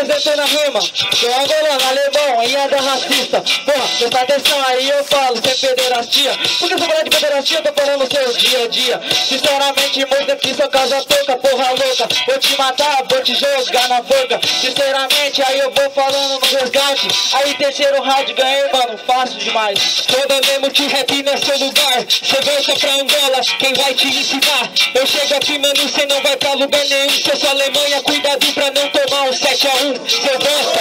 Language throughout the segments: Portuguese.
representando a rima. Sou angolano, alemão e anda racista. Porra, presta atenção aí, eu falo sem pederastia. Porque se eu falar de pederastia, eu tô falando seu dia a dia. Sinceramente, muda que sua casa toca, porra louca. Vou te matar, vou te jogar na boca. Sinceramente, aí eu vou falando no resgate. Aí terceiro rádio ganhei, mano, fácil demais. Toda mesmo te rap não é seu lugar. Cê volta pra Angola, quem vai te ensinar? Eu chego aqui, mano, cê não vai pra lugar nenhum. Cê só Alemanha, cuidado pra não tomar um 7-1. Cê gosta,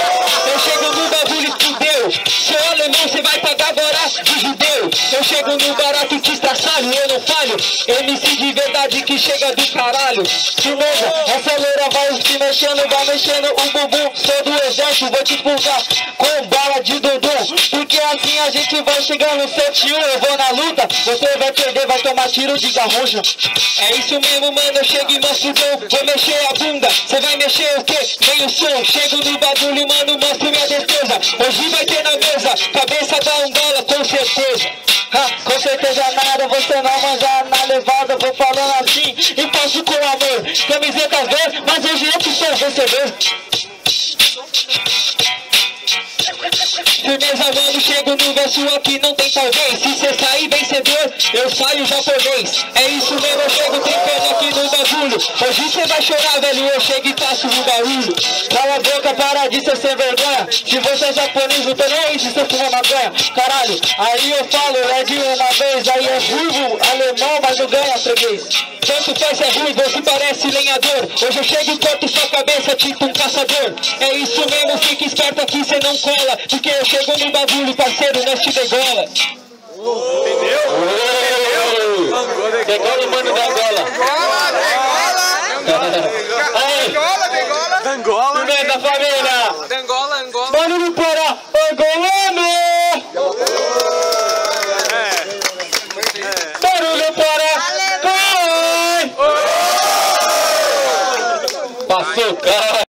eu chego no bagulho e fudeu. Seu alemão, cê vai pagar agora de judeu. Eu chego no barato te estraçalho, eu não falho. MC de verdade que chega do caralho. Firmeza, essa loura vai se mexendo, vai mexendo o bumbum. Sou do exército, vou te expulsar com bala de dundum. Porque assim a gente vai chegar no 7-1. Eu vou na luta, você vai perder, vai tomar tiro de garrucha. É isso mesmo, mano, eu chego e mostro o dom. Vou mexer a bunda, você vai mexer o quê? Vem o som, chego no bagulho, mano, mostro minha destreza. Hoje vai ter na mesa, cabeça da Angola, com certeza. Com certeza nada, você não manja na levada. Vou falando assim e faço com amor. Camiseta verde, mas hoje eu que sou vencedor. Firmeza, mano, chego no verso aqui, não tem talvez. Se cê sair vencedor, eu saio japonês. É isso mesmo, eu chego tentando aqui no bagulho. Hoje cê vai chorar, velho, eu chego e faço no barulho. Cala a boca, para de ser sem vergonha. Se você é japonês, não tô nem aí se você fuma maconha. Caralho, aí eu falo, é de uma vez. Aí é ruivo, alemão, mas não ganha freguês. Tanto faz é ruim, você parece lenhador. Hoje eu chego e corto sua cabeça tipo um caçador. É isso mesmo, fica esperto aqui, cê não cola. Porque eu chego no bagulho, parceiro, nós te degola. Entendeu? Degola o mano da Angola. Angola. Tudo da família. Angola. Mano do Pará, angolano. Barulho para Passou, cara.